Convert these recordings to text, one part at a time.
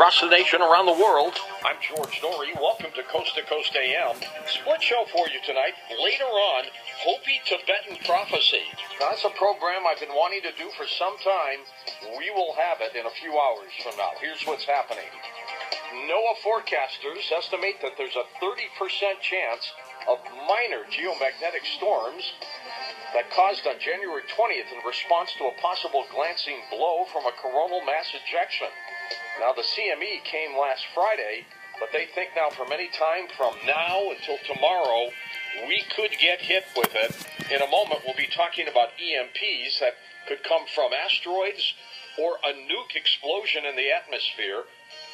across the nation, around the world. I'm George Norrie. Welcome to Coast AM. Split show for you tonight. Later on, Hopi Tibetan Prophecy. Now, that's a program I've been wanting to do for some time. We will have it in a few hours from now. Here's what's happening. NOAA forecasters estimate that there's a 30% chance of minor geomagnetic storms that caused on January 20th in response to a possible glancing blow from a coronal mass ejection. Now, the CME came last Friday, but they think now from any time from now until tomorrow, we could get hit with it. In a moment, we'll be talking about EMPs that could come from asteroids or a nuke explosion in the atmosphere.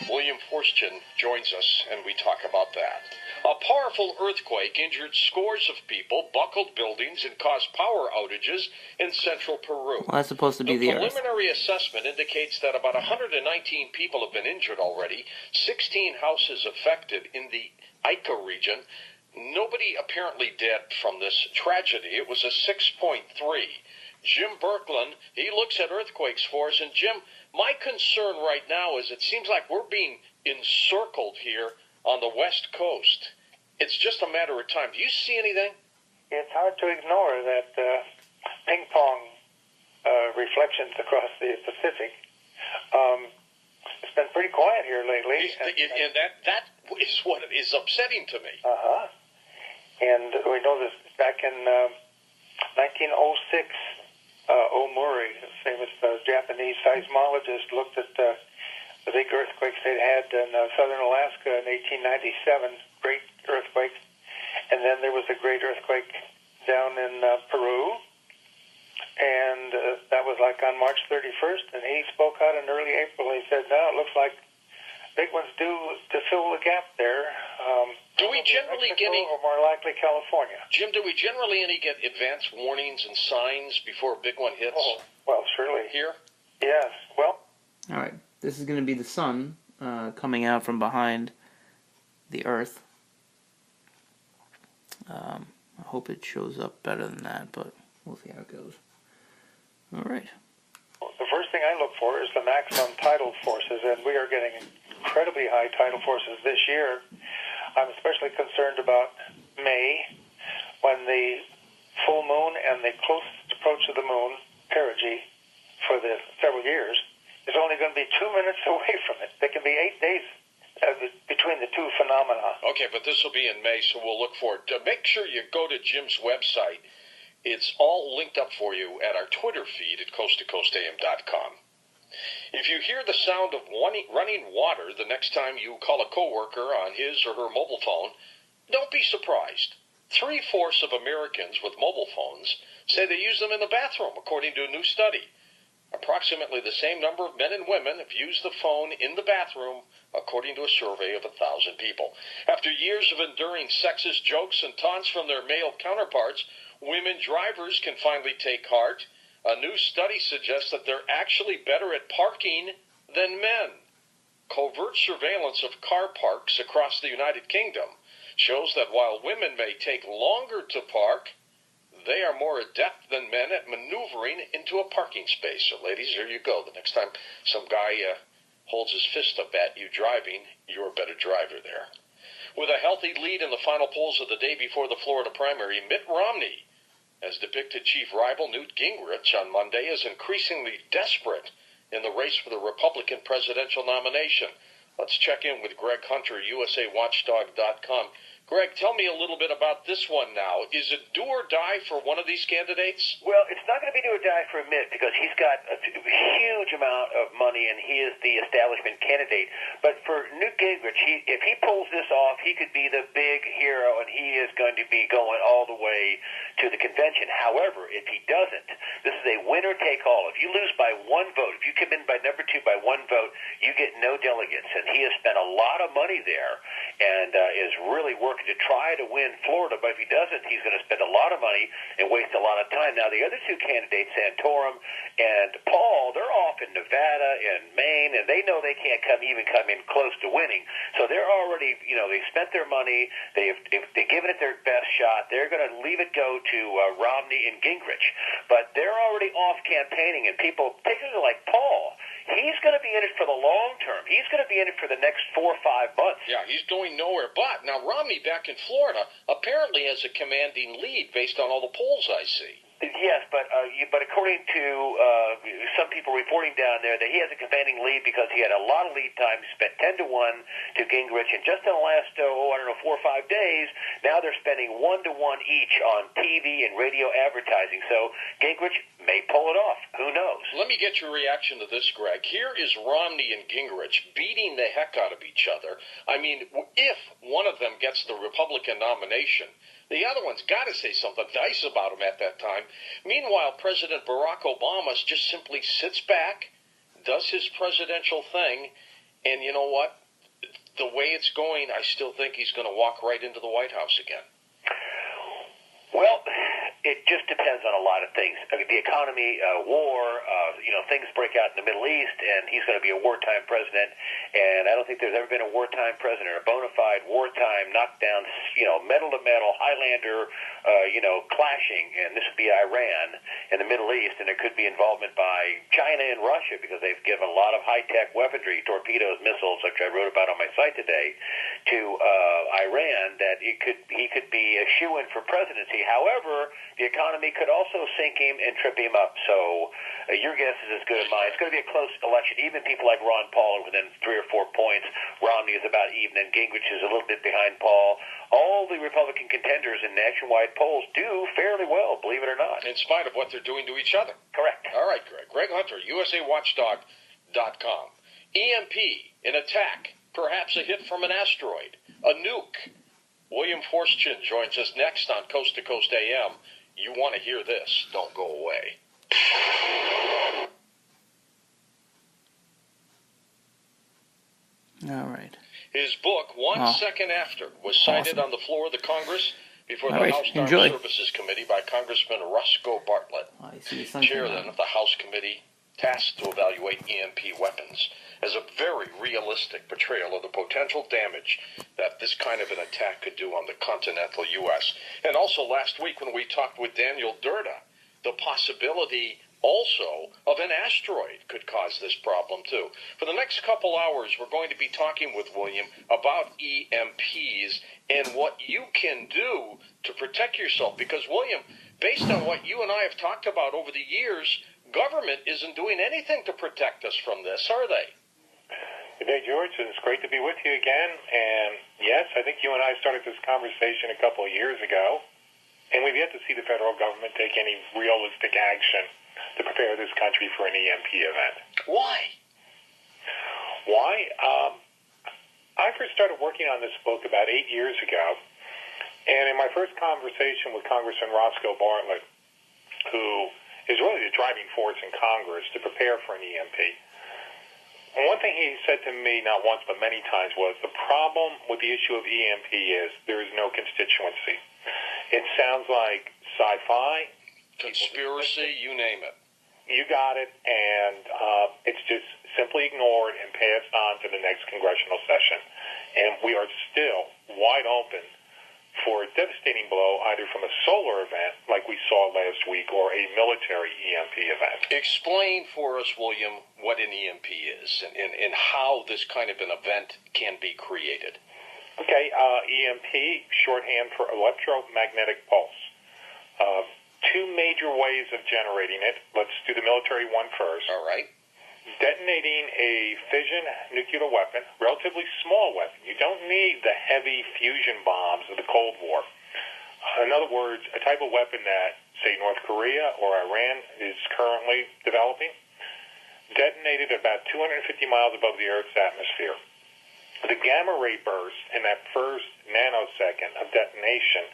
William Forstchen joins us, and we talk about that. A powerful earthquake injured scores of people, buckled buildings, and caused power outages in central Peru. Well, that's supposed to be the Earth. The preliminary assessment indicates that about 119 people have been injured already, 16 houses affected in the Ica region. Nobody apparently dead from this tragedy. It was a 6.3. Jim Birkeland, he looks at earthquakes for us. And Jim, my concern right now is it seems like we're being encircled here on the West Coast. It's just a matter of time. Do you see anything? It's hard to ignore that ping-pong reflections across the Pacific. It's been pretty quiet here lately. And that is what is upsetting to me. Uh-huh. And we know this back in 1906, Omori, a famous Japanese seismologist, looked at the big earthquakes they'd had in southern Alaska in 1897, great earthquakes. And then there was a great earthquake down in Peru, and that was like on March 31st, and he spoke out in early April. He said, no, it looks like big ones due to fill the gap there. Do we generally get any, or more likely California? Jim, do we generally get advance warnings and signs before a big one hits? Oh, well, surely. Here? Yes. Well. All right. This is going to be the sun coming out from behind the Earth. I hope it shows up better than that, but we'll see how it goes. All right. Well, the first thing I look for is the maximum tidal forces, and we are getting incredibly high tidal forces this year. I'm especially concerned about May, when the full moon and the closest approach of the moon, perigee, for the several years, is only going to be 2 minutes away from it. There can be 8 days between the two phenomena. Okay, but this will be in May, so we'll look for it. Make sure you go to Jim's website. It's all linked up for you at our Twitter feed at coasttocoastam.com. If you hear the sound of running water the next time you call a coworker on his or her mobile phone, don't be surprised. 3/4 of Americans with mobile phones say they use them in the bathroom, according to a new study. Approximately the same number of men and women have used the phone in the bathroom, according to a survey of 1,000 people. After years of enduring sexist jokes and taunts from their male counterparts, women drivers can finally take heart. A new study suggests that they're actually better at parking than men. Covert surveillance of car parks across the United Kingdom shows that while women may take longer to park, they are more adept than men at maneuvering into a parking space. So, ladies, here you go. The next time some guy holds his fist up at you driving, you're a better driver there. With a healthy lead in the final polls of the day before the Florida primary, Mitt Romney, as depicted chief rival Newt Gingrich on Monday, is increasingly desperate in the race for the Republican presidential nomination. Let's check in with Greg Hunter, USAWatchdog.com. Greg, tell me a little bit about this one now. Is it do or die for one of these candidates? Well, it's not going to be do or die for Mitt because he's got a huge amount of money and he is the establishment candidate. But for Newt Gingrich, if he pulls this off, he could be the big hero and he is going to be going all the way to the convention. However, if he doesn't, this is a winner-take-all. If you lose by one vote, if you come in by number 2 by one vote, you get no delegates. And he has spent a lot of money there and is really working to try to win Florida, but if he doesn't, he's going to spend a lot of money and waste a lot of time. Now, the other two candidates, Santorum and Paul, they're off in Nevada and Maine, and they know they can't come in close to winning. So they're already, they've spent their money. They've given it their best shot. They're going to leave it go to Romney and Gingrich. But they're already off campaigning, and people, particularly like Paul, he's going to be in it for the long term. He's going to be in it for the next 4 or 5 months. Yeah, he's going nowhere. But now Romney back in Florida apparently has a commanding lead based on all the polls I see. Yes, but according to some people reporting down there, that he has a commanding lead because he had a lot of lead time, spent 10-1 to Gingrich, and just in the last 4 or 5 days, now they're spending 1-1 each on TV and radio advertising. So Gingrich may pull it off. Who knows? Let me get your reaction to this, Greg. Here is Romney and Gingrich beating the heck out of each other. I mean, if one of them gets the Republican nomination, the other one's got to say something nice about him at that time. Meanwhile, President Barack Obama just simply sits back, does his presidential thing, and you know what? The way it's going, I still think he's going to walk right into the White House again. Well, it just depends on a lot of things. I mean, the economy, war, things break out in the Middle East, and he's going to be a wartime president. And I don't think there's ever been a wartime president, a bona fide wartime knockdown, metal to metal, Highlander, clashing. And this would be Iran in the Middle East, and there could be involvement by China and Russia because they've given a lot of high-tech weaponry, torpedoes, missiles, which I wrote about on my site today, to Iran. That he could be a shoo-in for presidency. However, the economy could also sink him and trip him up. So your guess is as good as mine. It's going to be a close election. Even people like Ron Paul are within 3 or 4 points. Romney is about even, and Gingrich is a little bit behind Paul. All the Republican contenders in nationwide polls do fairly well, believe it or not. In spite of what they're doing to each other. Correct. All right, Greg. Greg Hunter, USAWatchdog.com. EMP, an attack, perhaps a hit from an asteroid, a nuke. William Forstchen joins us next on Coast to Coast AM. You want to hear this. Don't go away. All right. His book, 1 Second After, was cited on the floor of the Congress before the House Armed Services Committee by Congressman Roscoe Bartlett, chairman of the House Committee tasked to evaluate EMP weapons, as a very realistic portrayal of the potential damage that this kind of an attack could do on the continental U.S. And also last week when we talked with Daniel Durda, the possibility also of an asteroid could cause this problem too. For the next couple hours, we're going to be talking with William about EMPs and what you can do to protect yourself. Because, William, based on what you and I have talked about over the years, government isn't doing anything to protect us from this, are they? Good day, George, and it's great to be with you again. And yes, I think you and I started this conversation a couple of years ago, and we've yet to see the federal government take any realistic action to prepare this country for an EMP event. Why? I first started working on this book about 8 years ago, and in my first conversation with Congressman Roscoe Bartlett, who is really the driving force in Congress to prepare for an EMP, and one thing he said to me, not once but many times, was the problem with the issue of EMP is there is no constituency. It sounds like sci-fi. Conspiracy, you name it. You got it, and it's just simply ignored and passed on to the next congressional session. And we are still wide open for a devastating blow, either from a solar event like we saw last week or a military EMP event. Explain for us, William, what an EMP is and how this kind of an event can be created. Okay, EMP, shorthand for electromagnetic pulse. Two major ways of generating it. Let's do the military one first. All right. Detonating a fission nuclear weapon, relatively small weapon. You don't need the heavy fusion bombs of the Cold War. In other words, a type of weapon that, say, North Korea or Iran is currently developing, detonated about 250 miles above the Earth's atmosphere. The gamma ray burst in that first nanosecond of detonation,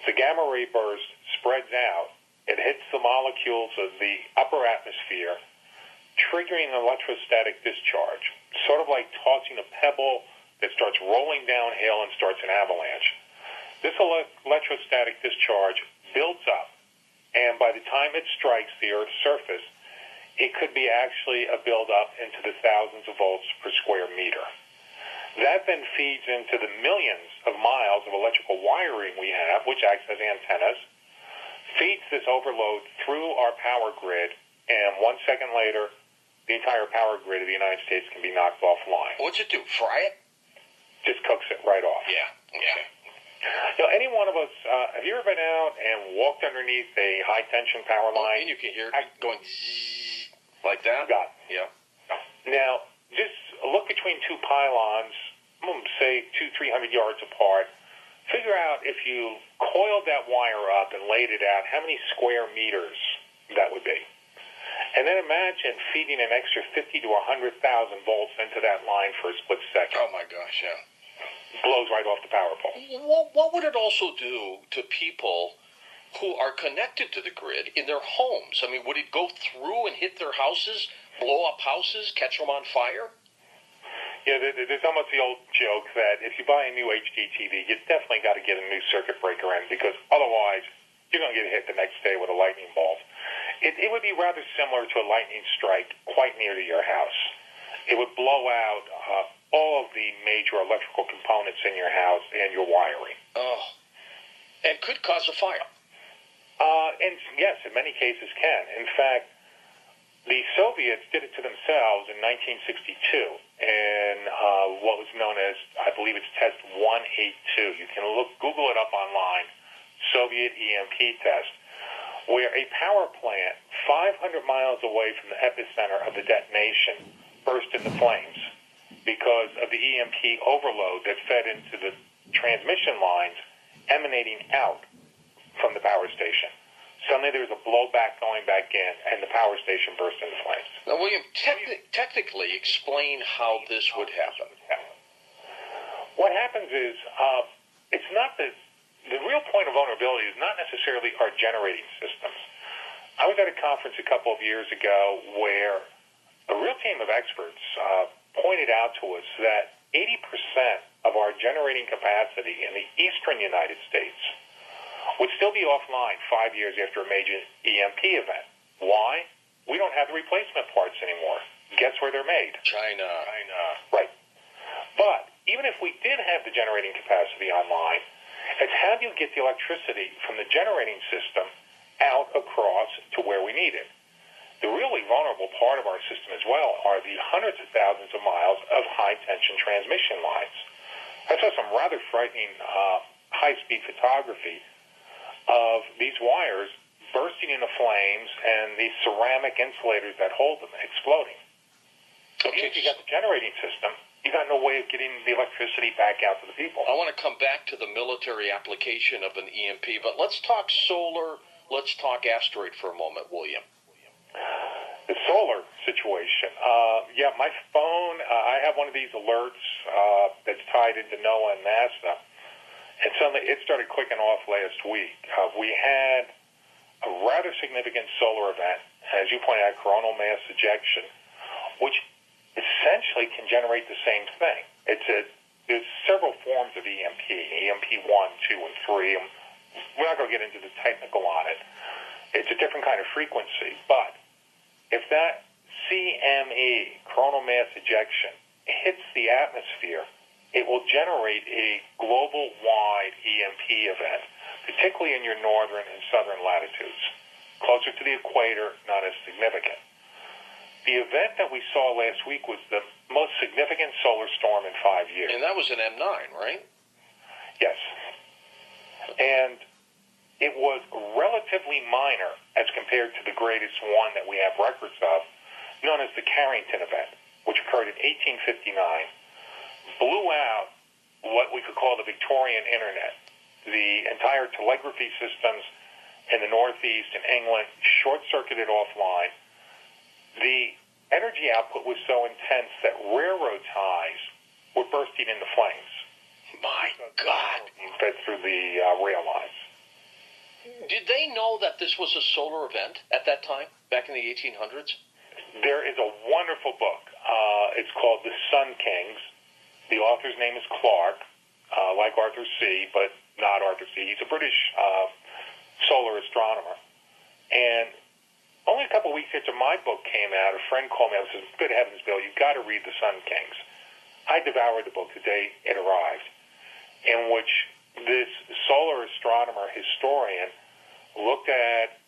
the gamma ray burst spreads out. It hits the molecules of the upper atmosphere, triggering an electrostatic discharge, sort of like tossing a pebble that starts rolling downhill and starts an avalanche. This electrostatic discharge builds up, and by the time it strikes the Earth's surface, it could be actually a buildup into the thousands of volts per square meter. That then feeds into the millions of miles of electrical wiring we have, which acts as antennas, feeds this overload through our power grid, and 1 second later, the entire power grid of the United States can be knocked offline. What's it do? Fry it? Just cooks it right off. Yeah. Okay. You know, any one of us, have you ever been out and walked underneath a high-tension power line? And you can hear it going zzz, like that? Got it. Yeah. Now, just look between two pylons, say 200-300 yards apart. Figure out if you coiled that wire up and laid it out, how many square meters that would be. And then imagine feeding an extra 50 to 100,000 volts into that line for a split second. Oh, my gosh, yeah. Blows right off the power pole. What would it also do to people who are connected to the grid in their homes? I mean, would it go through and hit their houses, blow up houses, catch them on fire? Yeah, there's almost the old joke that if you buy a new HD TV, you definitely got to get a new circuit breaker in, because otherwise you're going to get hit the next day with a lightning bolt. It would be rather similar to a lightning strike quite near to your house. It would blow out all of the major electrical components in your house and your wiring. Oh, and could cause a fire. And yes, in many cases can. In fact, the Soviets did it to themselves in 1962 in what was known as, I believe it's Test 182. You can Google it up online, Soviet EMP test, where a power plant 500 miles away from the epicenter of the detonation burst into flames because of the EMP overload that fed into the transmission lines emanating out from the power station. Suddenly there was a blowback going back in, and the power station burst into flames. Now, William, technically explain how this would happen. What happens is, it's not the real point of vulnerability is not necessarily our generating systems. I was at a conference a couple of years ago where a real team of experts pointed out to us that 80% of our generating capacity in the eastern United States would still be offline 5 years after a major EMP event. Why? We don't have the replacement parts anymore. Guess where they're made? China. Right. But even if we did have the generating capacity online, it's how do you get the electricity from the generating system out across to where we need it? The really vulnerable part of our system as well are the hundreds of thousands of miles of high-tension transmission lines. I saw some rather frightening high-speed photography of these wires bursting into flames and these ceramic insulators that hold them exploding. So Okay. if you got the generating system, you got no way of getting the electricity back out to the people. I want to come back to the military application of an EMP, but let's talk solar, let's talk asteroid for a moment, William. The solar situation. My phone, I have one of these alerts that's tied into NOAA and NASA, and suddenly it started clicking off last week. We had a rather significant solar event, as you pointed out, coronal mass ejection, which essentially can generate the same thing. There's several forms of EMP, EMP 1, 2, and 3. And we're not going to get into the technical on it. It's a different kind of frequency, but if that CME, coronal mass ejection, hits the atmosphere, it will generate a global-wide EMP event, particularly in your northern and southern latitudes. Closer to the equator, not as significant. The event that we saw last week was the most significant solar storm in 5 years. And that was an M9, right? Yes. And it was relatively minor as compared to the greatest one that we have records of, known as the Carrington event, which occurred in 1859, blew out what we could call the Victorian Internet. The entire telegraphy systems in the Northeast and England short-circuited offline. The energy output was so intense that railroad ties were bursting into flames. My God. Fed through the rail lines. Did they know that this was a solar event at that time, back in the 1800s? There is a wonderful book. It's called The Sun Kings. The author's name is Clark, like Arthur C., but not Arthur C. He's a British solar astronomer. And only a couple of weeks after my book came out, a friend called me up and said, "Good heavens, Bill, you've got to read The Sun Kings." I devoured the book the day it arrived, in which this solar astronomer historian looked at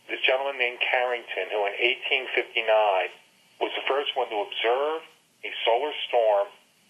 this gentleman named Carrington, who in 1859 was the first one to observe a solar storm